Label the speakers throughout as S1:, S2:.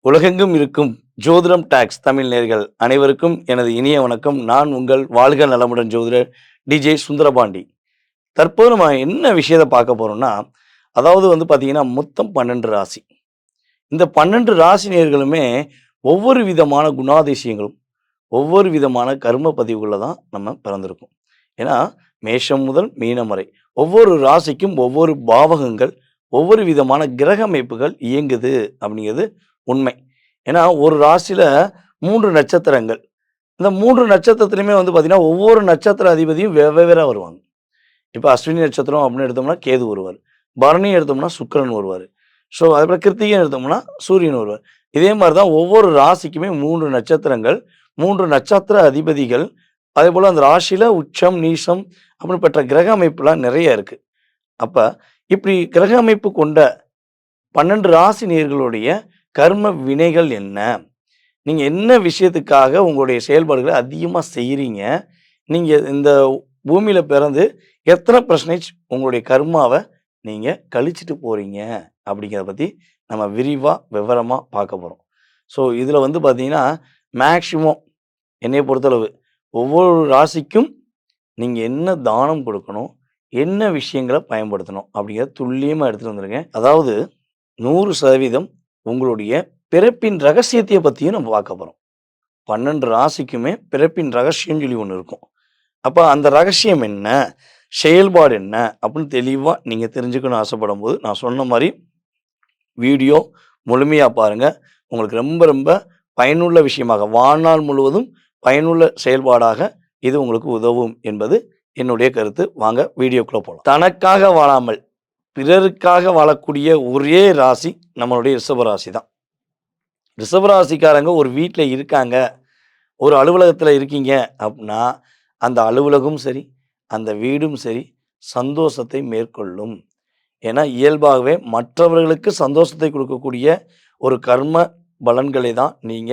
S1: உலகெங்கும் இருக்கும் ஜோதிடம் டாக்ஸ் தமிழ் நேயர்கள் அனைவருக்கும் எனது இனிய வணக்கம். நான் உங்கள் வாழ்க நலமுடன் ஜோதிடர் டிஜே சுந்தரபாண்டி. தற்போது நம்ம என்ன விஷயத்த பார்க்க போறோம்னா, அதாவது பார்த்தீங்கன்னா, மொத்தம் 12 ராசி. இந்த 12 ராசி நேயர்களுமே ஒவ்வொரு விதமான குணாதிசயங்களும், ஒவ்வொரு விதமான கர்ம பதிவுகள்ல தான் நம்ம பிறந்திருக்கோம். ஏன்னா, மேஷம் முதல் மீனம் வரை ஒவ்வொரு ராசிக்கும் ஒவ்வொரு பாவகங்கள், ஒவ்வொரு விதமான கிரக அமைப்புகள் இயங்குது அப்படிங்கிறது உண்மை. ஏன்னா, ஒரு ராசியில 3 நட்சத்திரங்கள். இந்த 3 நட்சத்திரத்திலயுமே பார்த்தீங்கன்னா, ஒவ்வொரு நட்சத்திர அதிபதியும் வெவ்வேறா வருவாங்க. இப்ப அஸ்வினி நட்சத்திரம் அப்படின்னு எடுத்தோம்னா கேது வருவாரு. பரணி எடுத்தோம்னா சுக்கிரன் வருவாரு. ஸோ, அதுபோல கிருத்திகை எடுத்தோம்னா சூரியன் வருவார். இதே மாரி தான் ஒவ்வொரு ராசிக்குமே 3 நட்சத்திரங்கள், 3 நட்சத்திர அதிபதிகள், அதேபோல அந்த ராசியில உச்சம், நீசம் அப்படின்னு பெற்ற கிரக அமைப்புலாம் நெறைய இருக்கு. அப்ப இப்படி கிரக அமைப்பு கொண்ட 12 ராசி நேயர்களுடைய கர்ம வினைகள் என்ன? நீங்க என்ன விஷயத்துக்காக உங்களுடைய செயல்பாடுகள அதிகமா செய்றீங்க? நீங்க இந்த பூமியில பிறந்து எத்தன பெர்சன்டேஜ் உங்களுடைய கர்மாவ நீங்க கழிச்சுட்டு போறீங்க? அப்படிங்கிறத பத்தி நம்ம விரிவா, விவரமா பார்க்க போறோம். ஸோ, இதுல பார்த்தீங்கன்னா, மேக்ஸிமம் என்னைய பொறுத்தளவு ஒவ்வொரு ராசிக்கும் நீங்க என்ன தானம் கொடுக்கணும்? என்ன விஷயங்கள பயன்படுத்தணும்? அப்படிங்கிறத துல்லியமா எடுத்துட்டு வந்துருங்க. அதாவது 100% உங்களுடைய பிறப்பின் ரகசியத்தைய பத்தியும் நம்ம பார்க்க போறோம். 12 ராசிக்குமே பிறப்பின் ரகசியம்னு சொல்லி ஒண்ணு இருக்கும். அப்ப அந்த ரகசியம் என்ன? செயல்பாடு என்ன? அப்படின்னு தெளிவா நீங்க தெரிஞ்சுக்கணும்னு ஆசைப்படும்போது, நான் சொன்ன மாரி வீடியோ முழுமையா பாருங்க. உங்களுக்கு ரொம்ப ரொம்ப பயனுள்ள விஷயமாக, வாழ்நாள் முழுவதும் பயனுள்ள செயல்பாடாக இது உங்களுக்கு உதவும் என்பது என்னுடைய கருத்து. வாங்க வீடியோக்குள்ள போலாம். தனக்காக வாழாமல் பிறருக்காக வாழக்கூடிய ஒரே ராசி நம்மளுடைய ரிஷப ராசி தான். ரிஷப ராசிக்காரங்க ஒரு வீட்ல இருக்காங்க, ஒரு அலுவலகத்தில இருக்கீங்க அப்டின்னா, அந்த அலுவலகமும் சரி, அந்த வீடும் சரி சந்தோஷத்தை மேற்கொள்ளும். ஏன்னா, இயல்பாகவே மற்றவர்களுக்கு சந்தோஷத்தை கொடுக்கக்கூடிய ஒரு கர்ம பலன்களை தான் நீங்க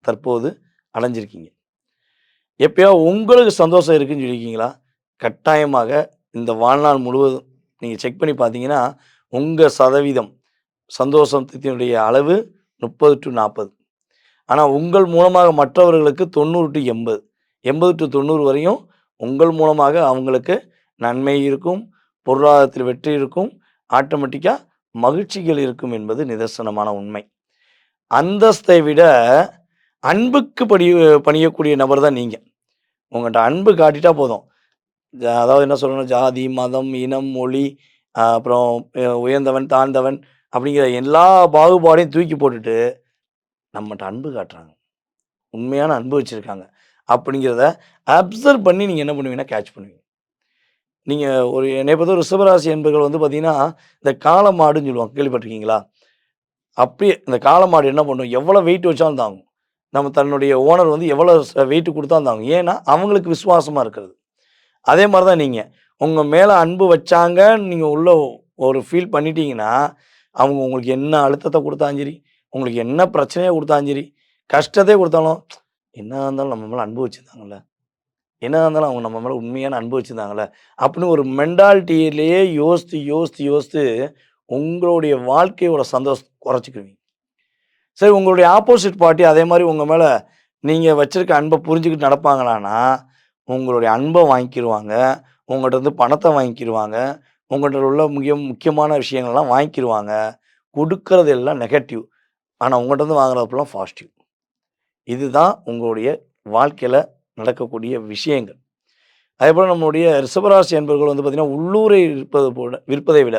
S1: தற்போது அடைஞ்சிருக்கீங்க. எப்பயோ உங்களுக்கு சந்தோஷம் இருக்குன்னு சொல்லியிருக்கீங்களா? கட்டாயமாக இந்த வாழ்நாள் முழுவதும் நீங்க செக் பண்ணி பார்த்தீங்கன்னா, உங்க சதவீதம் சந்தோஷத்தினுடைய அளவு 30 டூ 40. ஆனா, உங்கள் மூலமாக மற்றவர்களுக்கு 90 டூ 80. 80 டூ 90 வரையும் உங்கள் மூலமாக அவங்களுக்கு நன்மை இருக்கும், பொருளாதாரத்தில் வெற்றி இருக்கும், ஆட்டோமேட்டிக்கா மகிழ்ச்சிகள் இருக்கும் என்பது நிதர்சனமான உண்மை. அந்தஸ்தை விட அன்புக்கு பணியக்கூடிய நபர் தான் நீங்க. உங்கள்ட்ட அன்பு காட்டிட்டா போதும். அதாவது என்ன சொல்லணும், ஜாதி, மதம், இனம், மொழி, அப்புறம் உயர்ந்தவன், தாழ்ந்தவன் அப்படிங்கிற எல்லா பாகுபாடையும் தூக்கி போட்டுட்டு நம்மட்ட அன்பு காட்டுறாங்க. உண்மையான அன்பு வச்சிருக்காங்க. அப்படிங்கிறத அப்சர்வ் பண்ணி நீங்க என்ன பண்ணுவீங்கன்னா, கேட்ச் பண்ணுவீங்க. நீங்க ஒரு என்னைய பொறுத்தவரை ரிஷபராசி என்பர்கள் பார்த்தீங்கன்னா, இந்த காளமாடுன்னு சொல்லுவாங்க. கேள்விப்பட்டுருக்கீங்களா? அப்படியே இந்த காளமாடு என்ன பண்ணும், எவ்வளோ வெயிட் வச்சாலும் தாங்கும். நம்ம தன்னுடைய ஓனர் எவ்வளோ வெயிட் குடுத்தாலும் தாங்கும். ஏன்னா, அவங்களுக்கு விசுவாசமா இருக்கிறது. அதே மாரி தான் நீங்க. உங்க மேல அன்பு வச்சாங்கன்னு நீங்க உள்ள ஒரு ஃபீல் பண்ணிட்டீங்கன்னா, அவங்க உங்களுக்கு என்ன அழுத்தத்த குடுத்தாலும் சரி, உங்களுக்கு என்ன பிரச்சனைய குடுத்தாலும் சரி, கஷ்டத்தையே குடுத்தாலும், என்னதான் இருந்தாலும் நம்ம மேல அன்பு வச்சிருந்தாங்கல்ல. என்னதான் இருந்தாலும் அவங்க நம்ம மேல உண்மையான அன்பு வச்சிருந்தாங்கல்ல. அப்படின்னு ஒரு மென்டாலிட்டியிலேயே யோசித்து, யோசித்து, யோசித்து உங்களுடைய வாழ்க்கையோட சந்தோஷத்த குறைச்சுக்குவீங்க. சரி, உங்களுடைய ஆப்போசிட் பார்ட்டி அதே மாரி உங்க மேல நீங்க வச்சிருக்க அன்ப புரிஞ்சுகிட்டு நடப்பாங்களான்னா, உங்களுடைய அன்ப வாங்கிக்கிருவாங்க. உங்கள்ட்ட இருந்து பணத்த வாங்கிக்கிருவாங்க. உங்கள்ட்ட உள்ள முக்கியமான விஷயங்கள்லாம் வாங்கிக்கிருவாங்க. குடுக்குறது எல்லாம் நெகட்டிவ். ஆனா உங்கள்ட்ட இருந்து வாங்குறதெல்லாம் பாசிட்டிவ். இதுதான் உங்களுடைய வாழ்க்கையில நடக்கக்கூடிய விஷயங்கள். அதேபோல நம்முடைய ரிஷபராசி அன்பர்கள் பார்த்தீங்கன்னா, உள்ளூரை விற்பதை விட,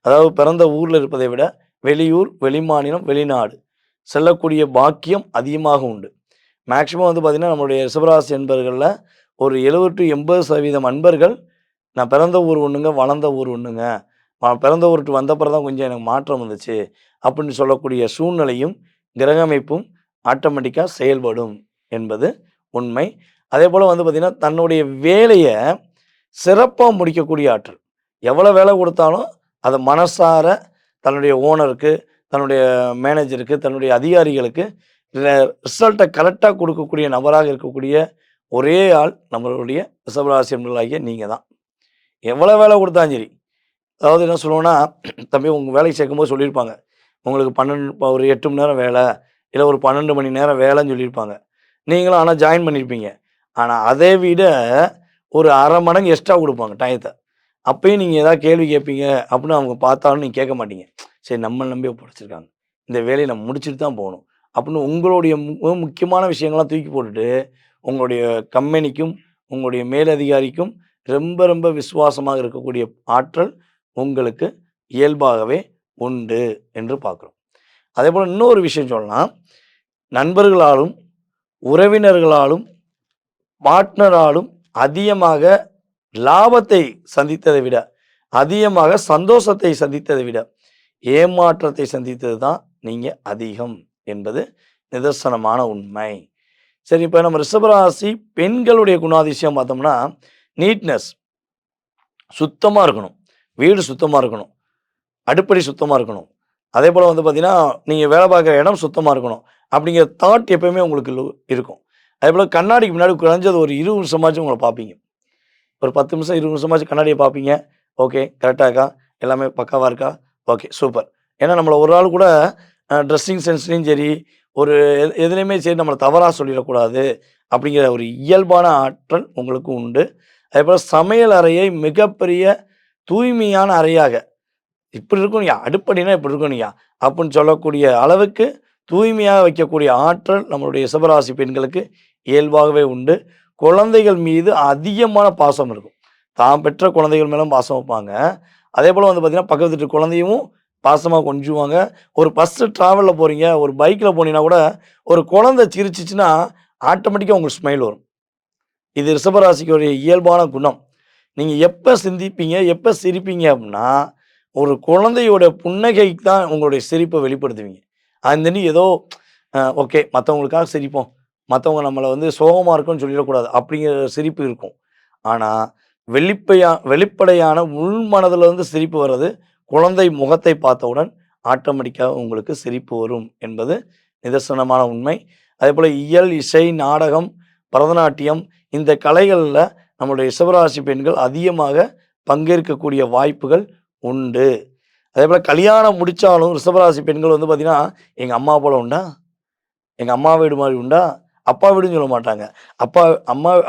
S1: அதாவது பிறந்த ஊர்ல இருப்பதை விட, வெளியூர், வெளிமாநிலம், வெளிநாடு செல்லக்கூடிய பாக்கியம் அதிகமாக உண்டு. மேக்ஸிமம் பார்த்தீங்கன்னா, நம்மளுடைய ரிஷபராசி அன்பர்கள்ல ஒரு 70 டூ 80% அன்பர்கள், நான் பிறந்த ஊர் ஒண்ணுங்க, வளர்ந்த ஊர் ஒண்ணுங்க. நான் பிறந்த ஊருக்கு வந்த பிறகு தான் கொஞ்சம் எனக்கு மாற்றம் வந்துச்சு. அப்படின்னு சொல்லக்கூடிய சூழ்நிலையும், கிரக அமைப்பும் ஆட்டோமேட்டிக்கா செயல்படும் என்பது உண்மை. அதேபோல பார்த்தீங்கன்னா, தன்னுடைய வேலைய சிறப்பா முடிக்கக்கூடிய ஆற்றல். எவ்வளோ வேலை குடுத்தாலும், அத மனசார தன்னுடைய ஓனருக்கு, தன்னுடைய மேனேஜருக்கு, தன்னுடைய அதிகாரிகளுக்கு ர ரிசல்ட்ட கரெக்ட்டா குடுக்கக்கூடிய நபராக இருக்கக்கூடிய ஒரே ஆள் நம்மளுடைய ரிஷபராசி அன்பர்களாகிய நீங்க தான். எவ்வளோ வேலை குடுத்தாலும் சரி. அதாவது என்ன சொல்லுவோம்னா, தம்பி உங்க வேலைக்கு சேர்க்கும்போது சொல்லியிருப்பாங்க. உங்களுக்கு 12 ஒரு 8 மணி நேரம் வேலை, இல்ல ஒரு 12 மணி நேரம் வேலைன்னு சொல்லியிருப்பாங்க. நீங்களும் ஆனா ஜாயின் பண்ணியிருப்பீங்க. ஆனா அதை விட ஒரு 1/2 மடங்கு எக்ஸ்ட்ரா குடுப்பாங்க டயத்த. அப்பயும் நீங்க ஏதாவது கேள்வி கேட்பீங்க அப்படின்னு அவங்க பார்த்தாலும் நீங்க கேட்க மாட்டீங்க. சரி நம்மள நம்பி ஒப்படைச்சிருக்காங்க. இந்த வேலைய நம்ம முடிச்சுட்டு தான் போணும். அப்படின்னு உங்களுடைய முக்கியமான விஷயங்கள்லாம் தூக்கி போட்டுட்டு, உங்களுடைய கம்பெனிக்கும், உங்களுடைய மேலதிகாரிக்கும் ரொம்ப ரொம்ப விசுவாசமாக இருக்கக்கூடிய ஆற்றல் உங்களுக்கு இயல்பாகவே உண்டு என்று பார்க்கிறோம். அதேபோல இன்னொரு விஷயம் சொல்லலாம். நண்பர்களாலும், உறவினர்களாலும், பார்ட்னராலும் அதிகமாக லாபத்தை சந்தித்ததை விட, அதிகமாக சந்தோஷத்தை சந்தித்ததை விட, ஏமாற்றத்தை சந்தித்தது தான் நீங்க அதிகம் என்பது நிதர்சனமான உண்மை. சரி, இப்ப நம்ம ரிஷபராசி பெண்களுடைய குணாதிசயம் பார்த்தோம்னா, நீட்னஸ் சுத்தமா இருக்கணும். வீடு சுத்தமா இருக்கணும். அடுப்படி சுத்தமா இருக்கணும். அதேபோல வந்து பார்த்தீங்கன்னா, நீங்க வேலை பார்க்குற இடம் சுத்தமா இருக்கணும். அப்படிங்கிற தாட் எப்பவுமே உங்களுக்கு இருக்கும். அதேபோல கண்ணாடிக்கு முன்னாடி குறைஞ்சது ஒரு 20 நிமிஷமாச்சும் உங்கள பார்ப்பீங்க. ஒரு 10 நிமிஷம், 20 நிமிஷமாச்சும் கண்ணாடிய பார்ப்பீங்க. ஓகே. கரெக்ட்டா இருக்கா? எல்லாமே பக்காவா இருக்கா? ஓகே. சூப்பர். ஏன்னா நம்மள ஒரு ஆள் கூட ட்ரெஸ்ஸிங் சென்ஸ்லயும் சரி, ஒரு எதுலயுமே சரி நம்மள தவறா சொல்லிறக்கூடாது. அப்படிங்கிற ஒரு இயல்பான ஆற்றல் உங்களுக்கு உண்டு. அதேபோல சமையல் அறையை மிகப்பெரிய தூய்மையான அறையாக, "இப்படி இருக்கணும்யா, அடுப்படினா இப்படி இருக்கணும்யா" அப்படின்னு சொல்லக்கூடிய அளவுக்கு தூய்மையாக வைக்கக்கூடிய ஆற்றல் நம்மளுடைய ரிஷபராசி பெண்களுக்கு இயல்பாகவே உண்டு. குழந்தைகள் மீது அதிகமான பாசம் இருக்கும். தான் பெற்ற குழந்தைகள் மேலும் பாசம் வைப்பாங்க. அதேபோல வந்து பார்த்தீங்கன்னா, பக்கத்து வீட்டு குழந்தையும் பாசமா கொஞ்சுவாங்க. ஒரு பஸ்ஸு ட்ராவல்ல போறீங்க, ஒரு பைக்ல போனீங்கன்னா கூட, ஒரு குழந்தை சிரிச்சுச்சுன்னா, ஆட்டோமேட்டிக்கா உங்களுக்கு ஸ்மைல் வரும். இது ரிஷபராசிக்குரிய இயல்பான குணம். நீங்க எப்ப சிந்திப்பீங்க, எப்ப சிரிப்பீங்க அப்டின்னா, ஒரு குழந்தையோட புன்னகைக்கு தான் உங்களுடைய சிரிப்ப வெளிப்படுத்துவீங்க. அதுலேருந்து ஏதோ ஓகே மத்தவங்களுக்காக சிரிப்போம். மத்தவங்க நம்மள வந்து சோகமா இருக்கோம்னு சொல்லிறக்கூடாது. அப்படிங்கிற சிரிப்பு இருக்கும். ஆனா, வெளிப்படையான உள் மனதிலிருந்து சிரிப்பு வர்றது, குழந்தை முகத்தை பார்த்தவுடன் ஆட்டோமேட்டிக்கா உங்களுக்கு சிரிப்பு வரும் என்பது நிதர்சனமான உண்மை. அதேபோல இயல், இசை, நாடகம், பரதநாட்டியம் இந்த கலைகள்ல நம்முடைய ரிஷபராசி பெண்கள் அதிகமாக பங்கேற்கக்கூடிய வாய்ப்புகள் உண்டு. அதேபோல கல்யாணம் முடிச்சாலும் ரிஷபராசி பெண்கள் வந்து பார்த்தீங்கன்னா, "எங்க அம்மா போல உண்டா? எங்க அம்மா வீடு மாரி உண்டா?" அப்பா வீடுன்னு சொல்ல மாட்டாங்க. அப்பா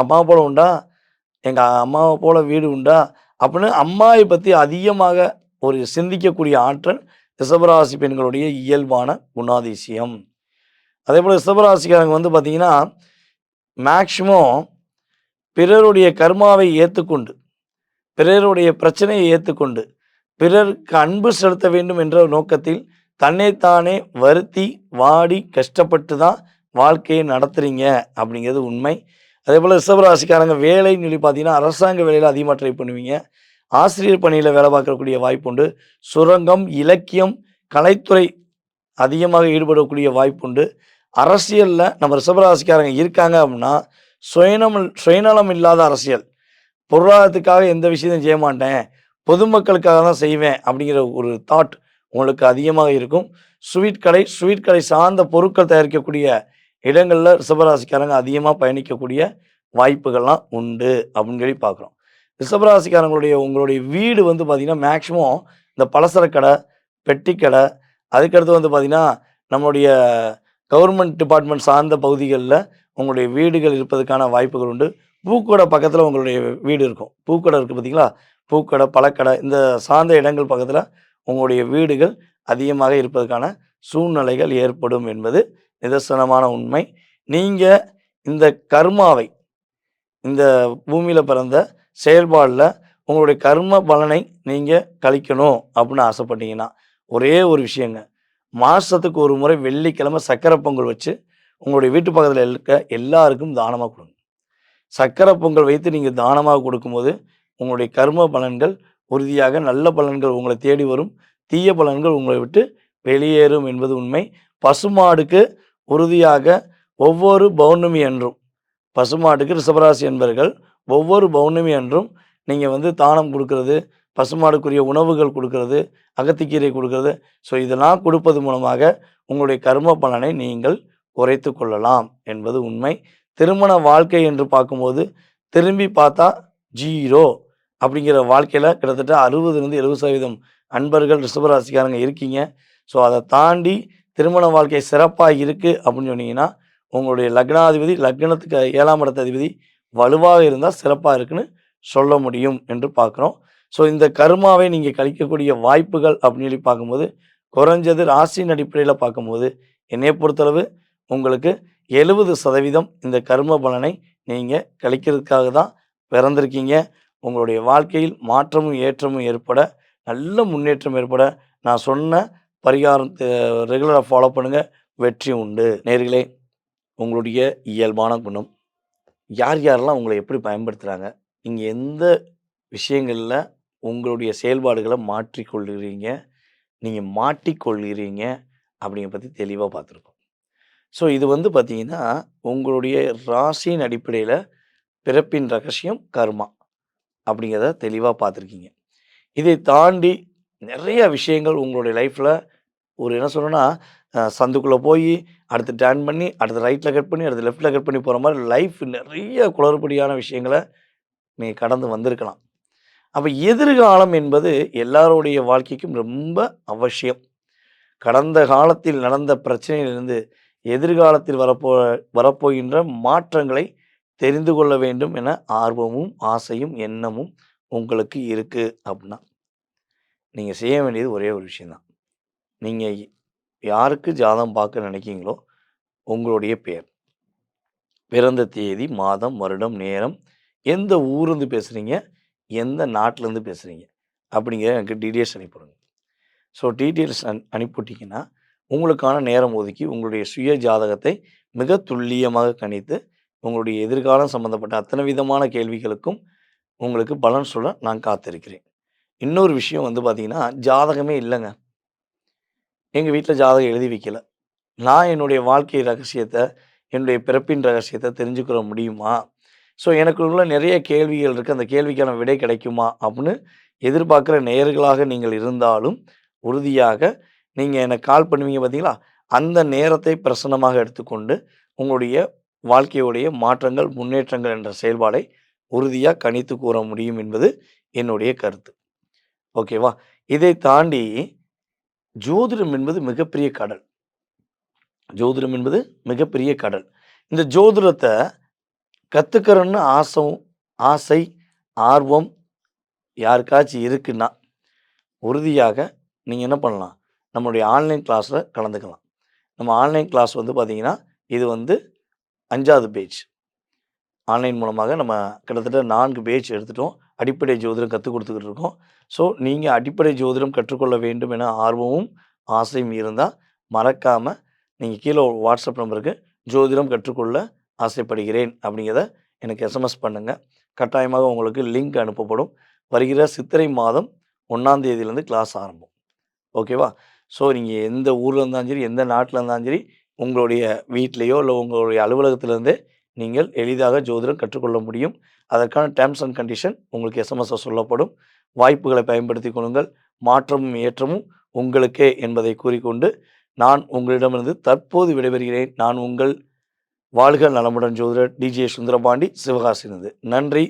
S1: அம்மா போல உண்டா? எங்க அம்மாவ போல வீடு உண்டா? அப்படின்னு அம்மாவை பத்தி அதிகமாக ஒரு சிந்திக்கக்கூடிய ஆற்றல் ரிஷபராசி பெண்களுடைய இயல்பான குணாதிசயம். அதேபோல ரிஷபராசிக்காரங்க வந்து பார்த்தீங்கன்னா, மேக்ஸிமம் பிறருடைய கர்மாவை ஏத்துக்கொண்டு, பிறருடைய பிரச்சனையை ஏத்துக்கொண்டு, பிறருக்கு அன்பு செலுத்த வேண்டும் என்ற நோக்கத்தில் தன்னைத்தானே வருத்தி, வாடி, கஷ்டப்பட்டு தான் வாழ்க்கையை நடத்துறீங்க அப்படிங்கிறது உண்மை. அதேபோல ரிஷபராசிக்காரங்க வேலைன்னு சொல்லி பார்த்தீங்கன்னா, அரசாங்க வேலையில அதிகமா ட்ரை பண்ணுவீங்க. ஆசிரியர் பணியில வேலை பார்க்கக்கூடிய வாய்ப்புண்டு. சுரங்கம், இலக்கியம், கலைத்துறை அதிகமாக ஈடுபடக்கூடிய வாய்ப்புண்டு. அரசியல்ல நம்ம ரிஷபராசிக்காரங்க இருக்காங்க அப்படின்னா, சுயநலம் இல்லாத அரசியல். பொருளாதாரத்துக்காக எந்த விஷயத்தையும் செய்ய மாட்டேன். பொதுமக்களுக்காக தான் செய்வேன் அப்படிங்கிற ஒரு தாட் உங்களுக்கு அதிகமாக இருக்கும். ஸ்வீட் கடை சார்ந்த பொருட்கள் தயாரிக்கக்கூடிய இடங்கள்ல ரிஷபராசிக்காரங்க அதிகமா பயணிக்கக்கூடிய வாய்ப்புகள்லாம் உண்டு அப்படின்னு சொல்லி பார்க்குறோம். ரிஷபராசிக்காரங்களுடைய உங்களுடைய வீடு வந்து பார்த்தீங்கன்னா, மேக்ஸிமம் இந்த பலசர கடை, பெட்டி கடை, அதுக்கடுத்து வந்து பார்த்தீங்கன்னா, நம்மளுடைய கவர்மெண்ட் டிபார்ட்மெண்ட் சார்ந்த பகுதிகள்ல உங்களுடைய வீடுகள் இருப்பதற்கான வாய்ப்புகள் உண்டு. பூக்கடை பக்கத்தில உங்களுடைய வீடு இருக்கும். பூக்கடை இருக்கு பார்த்தீங்களா? பூக்கடை, பழக்கடை இந்த சார்ந்த இடங்கள் பக்கத்தில உங்களுடைய வீடுகள் அதிகமாக இருப்பதற்கான சூழ்நிலைகள் ஏற்படும் என்பது நிதர்சனமான உண்மை. நீங்க இந்த கர்மாவை, இந்த பூமியில பிறந்த செயல்பாடுல உங்களுடைய கர்ம பலனை நீங்க கழிக்கணும் அப்படின்னு ஆசைப்பட்டீங்கன்னா, ஒரே ஒரு விஷயங்க. மாசத்துக்கு ஒரு முறை வெள்ளிக்கிழமை சர்க்கரை பொங்கல் வச்சு, உங்களுடைய வீட்டு பக்கத்தில இருக்க எல்லாருக்கும் தானமா குடுங்க. சர்க்கரை பொங்கல் வைத்து நீங்க தானமாக கொடுக்கும்போது, உங்களுடைய கர்ம பலன்கள் உறுதியாக நல்ல பலன்கள் உங்கள தேடி வரும். தீய பலன்கள் உங்களை விட்டு வெளியேறும் என்பது உண்மை. பசுமாடுக்கு உறுதியாக ஒவ்வொரு பௌர்ணமி அன்றும், பசுமாட்டுக்கு ரிஷபராசி என்பர்கள் ஒவ்வொரு பௌர்ணமி அன்றும் நீங்க வந்து தானம் குடுக்கிறது, பசுமாடுக்குரிய உணவுகள் குடுக்கிறது, அகத்திக்கீரை குடுக்கிறது. ஸோ இதெல்லாம் கொடுப்பது மூலமாக உங்களுடைய கர்ம பலனை நீங்கள் குறைத்துக் கொள்ளலாம் என்பது உண்மை. திருமண வாழ்க்கை என்று பார்க்கும்போது, திரும்பி பார்த்தா 0 அப்படிங்கிற வாழ்க்கையில கிட்டத்தட்ட 60லிருந்து 70% அன்பர்கள் ரிஷபராசிக்காரங்க இருக்கீங்க. ஸோ அத தாண்டி திருமண வாழ்க்கை சிறப்பா இருக்கு அப்படின்னு சொன்னீங்கன்னா, உங்களுடைய லக்னாதிபதி லக்னத்துக்கு 7ஆம் இடத்து அதிபதி வலுவாக இருந்தா சிறப்பா இருக்குன்னு சொல்ல முடியும் என்று பார்க்குறோம். ஸோ இந்த கர்மாவை நீங்க கழிக்கக்கூடிய வாய்ப்புகள் அப்படின்னு சொல்லி பார்க்கும்போது, குறைஞ்சது ராசியின் அடிப்படையில பார்க்கும்போது, என்னைய பொறுத்தளவு உங்களுக்கு 70% இந்த கர்ம பலனை நீங்க கழிக்கிறதுக்காக தான் பிறந்திருக்கீங்க. உங்களுடைய வாழ்க்கையில் மாற்றமும், ஏற்றமும் ஏற்பட, நல்ல முன்னேற்றம் ஏற்பட, நான் சொன்ன பரிகாரம் ரெகுலரா ஃபாலோ பண்ணுங்க. வெற்றி உண்டு. நேயர்களே, உங்களுடைய இயல்பான குணம், யார் யாரெல்லாம் உங்கள எப்படி பயன்படுத்துறாங்க? நீங்க எந்த விஷயங்கள்ல உங்களுடைய செயல்பாடுகள மாற்றிக்கொள்கிறீங்க? நீங்க மாட்டிக்கொள்கிறீங்க? அப்படிங்கிறத பத்தி தெளிவா பார்த்துருக்கோம். ஸோ இது வந்து பார்த்தீங்கன்னா, உங்களுடைய ராசியின் அடிப்படையில பிறப்பின் ரகசியம் கர்மா அப்படிங்கிறத தெளிவா பார்த்துருக்கீங்க. இதை தாண்டி நெறைய விஷயங்கள் உங்களுடைய லைஃப்ல ஒரு என்ன சொல்றேன்னா, சந்துக்குள்ள போயி, அடுத்து டர்ன் பண்ணி, அடுத்து ரைட்ல கட் பண்ணி, அடுத்து லெஃப்ட்ல கட் பண்ணி போற மாரி லைஃப் நெறைய குளறுபடியான விஷயங்கள நீங்க கடந்து வந்திருக்கலாம். அப்ப எதிர்காலம் என்பது எல்லாருடைய வாழ்க்கைக்கும் ரொம்ப அவசியம். கடந்த காலத்தில் நடந்த பிரச்சனையிலிருந்து எதிர்காலத்தில் வரப்போகின்ற மாற்றங்களை தெரிந்து கொள்ள வேண்டும் என ஆர்வமும், ஆசையும், எண்ணமும் உங்களுக்கு இருக்கு அப்டின்னா, நீங்க செய்ய வேண்டியது ஒரே ஒரு விஷயம் தான். நீங்க யாருக்கு ஜாதகம் பார்க்க நினைக்கிறீங்களோ, உங்களுடைய பெயர், பிறந்த தேதி, மாதம், வருடம், நேரம், எந்த ஊர்லேருந்து பேசுறீங்க, எந்த நாட்டிலேருந்து பேசுறீங்க அப்படிங்கிற எனக்கு டீட்டெயில்ஸ் அனுப்பிவிடுங்க. ஸோ டீட்டெயில்ஸ் அனுப்பிவிட்டீங்கன்னா, உங்களுக்கான நேரம் ஒதுக்கி உங்களுடைய சுய ஜாதகத்தை மிக துல்லியமாக கணித்து, உங்களுடைய எதிர்காலம் சம்மந்தப்பட்ட அத்தனை விதமான கேள்விகளுக்கும் உங்களுக்கு பலன் சொல்ல நான் காத்திருக்கிறேன். இன்னொரு விஷயம் வந்து பார்த்தீங்கன்னா, ஜாதகமே இல்லங்க. எங்க வீட்ல ஜாதகம் எழுதி வைக்கல. நான் என்னுடைய வாழ்க்கை ரகசியத்த, என்னுடைய பிறப்பின் ரகசியத்த தெரிஞ்சுக்கிற முடியுமா? ஸோ எனக்குள்ள நிறைய கேள்விகள் இருக்கு. அந்த கேள்விக்கான விடை கிடைக்குமா? அப்படின்னு எதிர்பார்க்கிற நேயர்களாக நீங்கள் இருந்தாலும், உறுதியாக நீங்க எனக்கு கால் பண்ணுவீங்க பார்த்தீங்களா? அந்த நேரத்தை பிரசன்னமாக எடுத்துக்கொண்டு, உங்களுடைய வாழ்க்கையுடைய மாற்றங்கள், முன்னேற்றங்கள் என்ற செயல்பாடை உறுதியா கணித்து கூற முடியும் என்பது என்னுடைய கருத்து. ஓகேவா? இதை தாண்டி ஜோதிடம் என்பது மிகப்பெரிய கடல். ஜோதிடம் என்பது மிகப்பெரிய கடல். இந்த ஜோதிடத்த கத்துக்கிறன்னு ஆசை, ஆர்வம் யாருக்காச்சும் இருக்குன்னா, உறுதியாக நீங்க என்ன பண்ணலாம்? நம்மளுடைய ஆன்லைன் கிளாஸ்ல கலந்துக்கலாம். நம்ம ஆன்லைன் கிளாஸ் வந்து பார்த்தீங்கன்னா, இது வந்து 5வது பேட்ச். ஆன்லைன் மூலமாக நம்ம கிட்டத்தட்ட 4 பேட்ச் எடுத்துட்டோம். அடிப்படை ஜோதிடம் கத்துக் குடுத்துக்கிட்டு இருக்கோம். ஸோ, நீங்க அடிப்படை ஜோதிடம் கற்றுக்கொள்ள வேண்டும் என ஆர்வமும், ஆசையும் இருந்தா, மறக்காம நீங்க கீழ வாட்ஸ்அப் நம்பருக்கு ஜோதிடம் கற்றுக்கொள்ள ஆசைப்படுகிறேன் அப்படிங்கிறத எனக்கு எஸ்எம்எஸ் பண்ணுங்க. கட்டாயமாக உங்களுக்கு லிங்க் அனுப்பப்படும். வருகிற சித்திரை மாதம் 1ஆம் தேதியிலேருந்து கிளாஸ் ஆரம்பம். ஓகேவா? ஸோ, நீங்க எந்த ஊர்ல இருந்தாலும் சரி, எந்த நாட்ல இருந்தாலும் சரி, உங்களுடைய வீட்லயோ இல்ல உங்களுடைய அலுவலகத்திலிருந்தே நீங்கள் எளிதாக ஜோதிடம் கற்றுக்கொள்ள முடியும். அதற்கான டெர்ம்ஸ் அண்ட் கண்டிஷன் உங்களுக்கு எஸ்எம்எஸ்ல சொல்லப்படும். வாய்ப்புகளை பயன்படுத்திக் கொள்ளுங்கள். மாற்றமும், ஏற்றமும் உங்களுக்கே என்பதை கூறிக்கொண்டு, நான் உங்களிடமிருந்து தற்போது விடைபெறுகிறேன். நான் உங்கள் வாழ்க நலமுடன் ஜோதிடர் டி.ஜே. சுந்தரபாண்டி, சிவகாசியிலிருந்து. நன்றி.